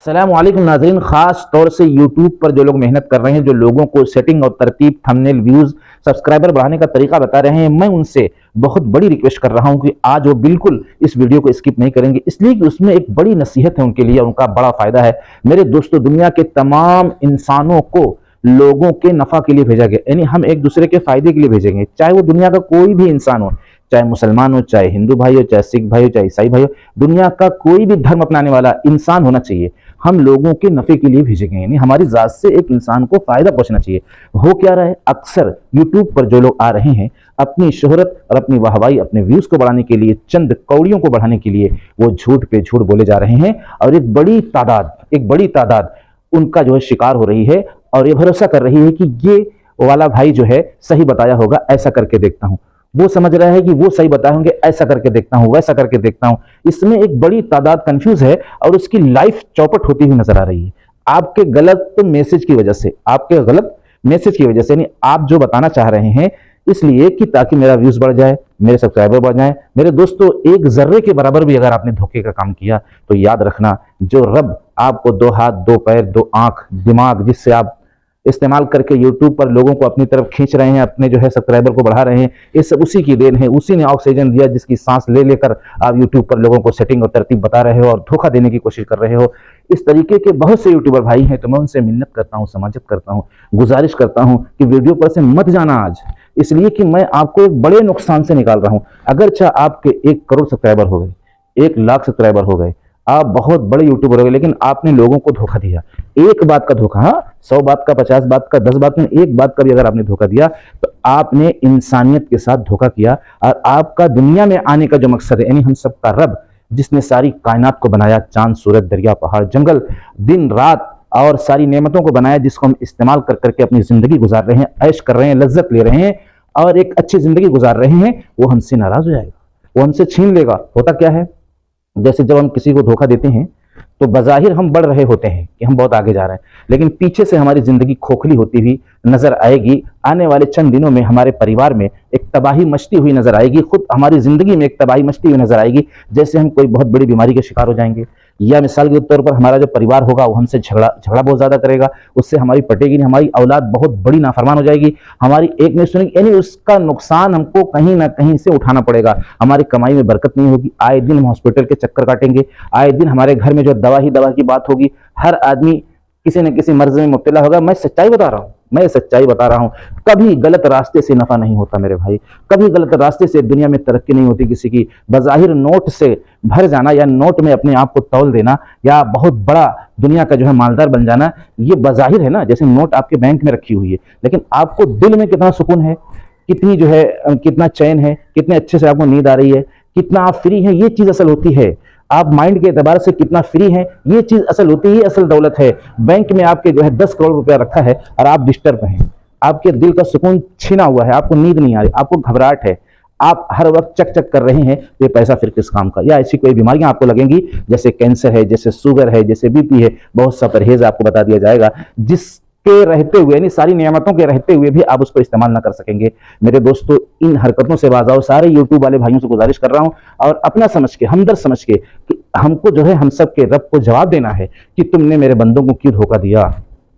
अस्सलामुअलैकुम नाज़रीन, खास तौर से YouTube पर जो लोग मेहनत कर रहे हैं, जो लोगों को सेटिंग और तरतीब, थंबनेल, व्यूज, सब्सक्राइबर बढ़ाने का तरीका बता रहे हैं, मैं उनसे बहुत बड़ी रिक्वेस्ट कर रहा हूं कि आज वो बिल्कुल इस वीडियो को स्किप नहीं करेंगे, इसलिए कि उसमें एक बड़ी नसीहत है उनके लिए, उनका बड़ा फायदा है। मेरे दोस्तों, दुनिया के तमाम इंसानों को लोगों के नफा के लिए भेजा गया, यानी हम एक दूसरे के फायदे के लिए भेजेंगे, चाहे वो दुनिया का कोई भी इंसान हो, चाहे मुसलमान हो, चाहे हिंदू भाई हो, चाहे सिख भाई हो, चाहे ईसाई भाई हो, दुनिया का कोई भी धर्म अपनाने वाला इंसान होना चाहिए। हम लोगों के नफे के लिए भेजे गए, यानी हमारी जात से एक इंसान को फायदा पहुंचना चाहिए। हो क्या रहा है, अक्सर यूट्यूब पर जो लोग आ रहे हैं, अपनी शोहरत और अपनी वाहवाही, अपने व्यूज को बढ़ाने के लिए, चंद कौड़ियों को बढ़ाने के लिए वो झूठ पे झूठ बोले जा रहे हैं, और एक बड़ी तादाद उनका जो है शिकार हो रही है, और ये भरोसा कर रही है कि ये वाला भाई जो है सही बताया होगा, ऐसा करके देखता हूं। वो समझ रहा है कि वो सही बताए होंगे, ऐसा करके देखता हूं, वैसा करके देखता हूं। इसमें एक बड़ी तादाद कंफ्यूज है और उसकी लाइफ चौपट होती हुई नजर आ रही है, आपके गलत मैसेज की वजह से, यानी आप जो बताना चाह रहे हैं, इसलिए कि ताकि मेरा व्यूज बढ़ जाए, मेरे सब्सक्राइबर बढ़ जाए। मेरे दोस्तों, एक जर्रे के बराबर भी अगर आपने धोखे का काम किया तो याद रखना, जो रब आपको दो हाथ, दो पैर, दो आंख, दिमाग, जिससे आप इस्तेमाल करके YouTube पर लोगों को अपनी तरफ खींच रहे हैं, अपने जो है सब्सक्राइबर को बढ़ा रहे हैं, ये सब उसी की देन है। उसी ने ऑक्सीजन दिया जिसकी सांस ले लेकर आप YouTube पर लोगों को सेटिंग और तरतीब बता रहे हो और धोखा देने की कोशिश कर रहे हो। इस तरीके के बहुत से यूट्यूबर भाई हैं, तो मैं उनसे मिन्नत करता हूँ, समाजत करता हूँ, गुजारिश करता हूँ कि वीडियो पर से मत जाना आज, इसलिए कि मैं आपको एक बड़े नुकसान से निकाल रहा हूँ। अगर चाहे आपके 1 करोड़ सब्सक्राइबर हो गए, 1 लाख सब्सक्राइबर हो गए, आप बहुत बड़े यूट्यूबर हो गए, लेकिन आपने लोगों को धोखा दिया, एक बात का धोखा, हाँ, 100 बात का, 50 बात का, 10 बात में एक बात का भी अगर आपने धोखा दिया तो आपने इंसानियत के साथ धोखा किया। और आपका दुनिया में आने का जो मकसद है, यानी हम सबका रब, जिसने सारी कायनात को बनाया, चांद, सूरज, दरिया, पहाड़, जंगल, दिन रात और सारी नेमतों को बनाया, जिसको हम इस्तेमाल कर करके अपनी जिंदगी गुजार रहे हैं, ऐश कर रहे हैं, लज्जत ले रहे हैं और एक अच्छी जिंदगी गुजार रहे हैं, वो हमसे नाराज हो जाएगा, वो हमसे छीन लेगा। होता क्या है, जैसे जब हम किसी को धोखा देते हैं तो बज़ाहिर हम बढ़ रहे होते हैं कि हम बहुत आगे जा रहे हैं, लेकिन पीछे से हमारी जिंदगी खोखली होती हुई नजर आएगी। आने वाले चंद दिनों में हमारे परिवार में एक तबाही मचती हुई नजर आएगी, खुद हमारी जिंदगी में एक तबाही मचती हुई नजर आएगी, जैसे हम कोई बहुत बड़ी बीमारी के शिकार हो जाएंगे, या मिसाल के तौर पर हमारा जो परिवार होगा वो हमसे झगड़ा बहुत ज्यादा करेगा, उससे हमारी पटेगी नहीं, हमारी औलाद बहुत बड़ी नाफरमान हो जाएगी, हमारी एक नहीं सुनेगी, यानी उसका नुकसान हमको कहीं ना कहीं से उठाना पड़ेगा। हमारी कमाई में बरकत नहीं होगी, आए दिन हम हॉस्पिटल के चक्कर काटेंगे, आए दिन हमारे घर में जो दवा ही दवा की बात होगी, हर आदमी किसी न किसी मर्ज में मुब्तला होगा। मैं सच्चाई बता रहा हूं, कभी गलत रास्ते से नफा नहीं होता मेरे भाई, कभी गलत रास्ते से दुनिया में तरक्की नहीं होती किसी की। बज़ाहिर नोट से भर जाना या नोट में अपने आप को तौल देना या बहुत बड़ा दुनिया का जो है मालदार बन जाना, ये बज़ाहिर है ना, जैसे नोट आपके बैंक में रखी हुई है, लेकिन आपको दिल में कितना सुकून है, कितनी जो है, कितना चैन है, कितने अच्छे से आपको नींद आ रही है, कितना आप फ्री हैं, ये चीज असल होती है। आप माइंड के एतबार से कितना फ्री हैं, ये चीज असल होती है, असल दौलत है। बैंक में आपके जो है 10 करोड़ रुपया रखा है और आप डिस्टर्ब हैं, आपके दिल का सुकून छीना हुआ है, आपको नींद नहीं आ रही, आपको घबराहट है, आप हर वक्त चक चक कर रहे हैं, ये पैसा फिर किस काम का। या ऐसी कोई बीमारियां आपको लगेंगी, जैसे कैंसर है, जैसे शुगर है, जैसे बीपी है, बहुत सा परहेज आपको बता दिया जाएगा, जिसके रहते हुए, यानी सारी नियामतों के रहते हुए भी आप उसको इस्तेमाल ना कर सकेंगे। मेरे दोस्तों, इन हरकतों से बाज आओ। सारे यूट्यूब वाले भाइयों से गुजारिश कर रहा हूं, और अपना समझ के, हमदर्द समझ के, कि हमको जो है हम सब के रब को जवाब देना है कि तुमने मेरे बंदों को क्यों धोखा दिया,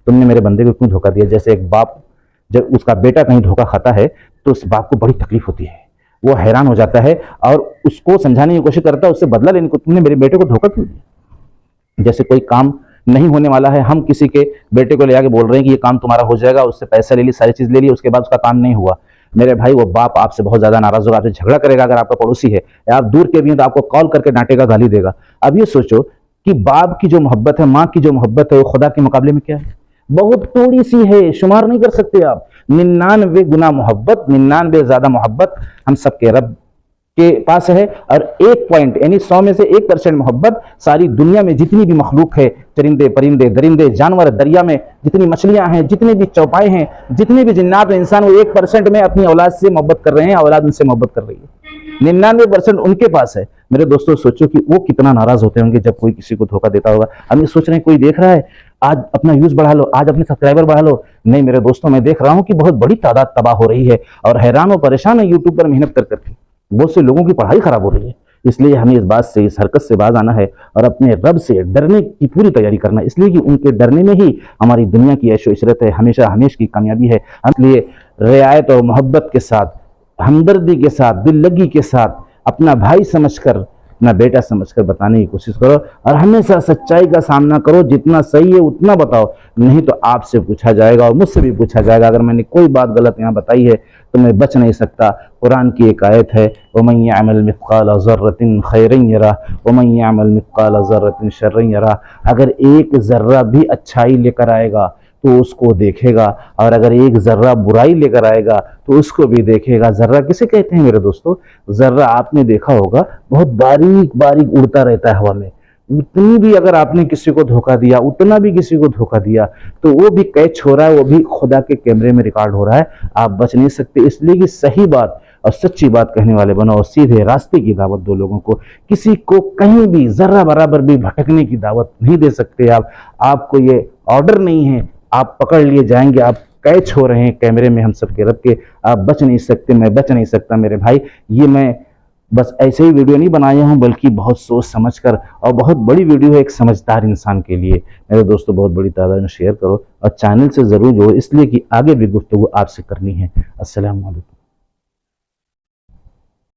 तुमने मेरे बंदे को क्यों धोखा दिया। जैसे एक बाप, जब उसका बेटा कहीं धोखा खाता है तो उस बाप को बड़ी तकलीफ होती है, वो हैरान हो जाता है और उसको समझाने की कोशिश करता है, उससे बदला लेने को, तुमने मेरे बेटे को धोखा क्यों दिया। जैसे कोई काम नहीं होने वाला है, हम किसी के बेटे को ले आके बोल रहे हैं कि ये काम तुम्हारा हो जाएगा, उससे पैसा ले ली, सारी चीज ले ली, उसके बाद उसका काम नहीं हुआ, मेरे भाई वो बाप आपसे बहुत ज्यादा नाराज होगा, आपसे झगड़ा करेगा। अगर आपका पड़ोसी है या आप दूर के भी हैं तो आपको कॉल करके डांटेगा, गाली देगा। अब ये सोचो कि बाप की जो मोहब्बत है, माँ की जो मोहब्बत है, वो खुदा के मुकाबले में क्या है, बहुत थोड़ी सी है, शुमार नहीं कर सकते आप। 99 गुना मोहब्बत, 99 ज्यादा मोहब्बत हम सबके रब के पास है, और 1 पॉइंट, यानी 100 में से 1% मोहब्बत सारी दुनिया में जितनी भी मखलूक है, चरिंदे, परिंदे, दरिंदे, जानवर, दरिया में जितनी मछलियां हैं, जितने भी चौपाए हैं, जितने भी जिन्नात इंसान, वो 1% में अपनी औलाद से मोहब्बत कर रहे हैं, औलाद उनसे मोहब्बत कर रही है, 99% उनके पास है। मेरे दोस्तों, सोचो कि वो कितना नाराज होते होंगे जब कोई किसी को धोखा देता होगा। हम ये सोच रहे हैं कोई देख रहा है, आज अपना व्यूज बढ़ा लो, आज अपने सब्सक्राइबर बढ़ा लो। नहीं मेरे दोस्तों, मैं देख रहा हूं कि बहुत बड़ी तादाद तबाह हो रही है और हैरान और परेशान है यूट्यूब पर मेहनत कर करके। बहुत से लोगों की पढ़ाई खराब हो रही है, इसलिए हमें इस बात से, इस हरकत से बाज आना है और अपने रब से डरने की पूरी तैयारी करना है, इसलिए कि उनके डरने में ही हमारी दुनिया की ऐशो इशरत है, हमेशा हमेश की कामयाबी है। इसलिए रियायत और मोहब्बत के साथ, हमदर्दी के साथ, दिल लगी के साथ अपना भाई समझकर, अपना बेटा समझकर बताने की कोशिश करो और हमेशा सच्चाई का सामना करो। जितना सही है उतना बताओ, नहीं तो आपसे पूछा जाएगा और मुझसे भी पूछा जाएगा। अगर मैंने कोई बात गलत यहाँ बताई है तो मैं बच नहीं सकता। कुरान की एक आयत है, वमन यअमल मिस्काल ज़र्रतिन खैरन यरा वमन यअमल मिस्काल ज़र्रतिन शर्रन यरा। अगर एक जर्रा भी अच्छाई लेकर आएगा तो उसको देखेगा, और अगर एक जर्रा बुराई लेकर आएगा तो उसको भी देखेगा। जर्रा किसे कहते हैं मेरे दोस्तों? जर्रा आपने देखा होगा बहुत बारीक बारीक उड़ता रहता है हवा में। उतनी भी अगर आपने किसी को धोखा दिया, उतना भी किसी को धोखा दिया, तो वो भी कैच हो रहा है, वो भी खुदा के कैमरे में रिकॉर्ड हो रहा है। आप बच नहीं सकते। इसलिए कि सही बात और सच्ची बात कहने वाले बनो और सीधे रास्ते की दावत दो लोगों को। किसी को कहीं भी जर्रा बराबर भी भटकने की दावत नहीं दे सकते आप। आपको ये ऑर्डर नहीं है, आप पकड़ लिए जाएंगे, आप कैच हो रहे हैं कैमरे में हम सब के रब के। आप बच नहीं सकते, मैं बच नहीं सकता मेरे भाई। ये मैं बस ऐसे ही वीडियो नहीं बनाया हूं, बल्कि बहुत सोच समझ कर, और बहुत बड़ी वीडियो है एक समझदार इंसान के लिए। मेरे दोस्तों बहुत बड़ी तादाद में शेयर करो और चैनल से जरूर जोड़ो, इसलिए कि आगे भी गुफ्तगू आपसे करनी है। अस्सलाम वालेकुम।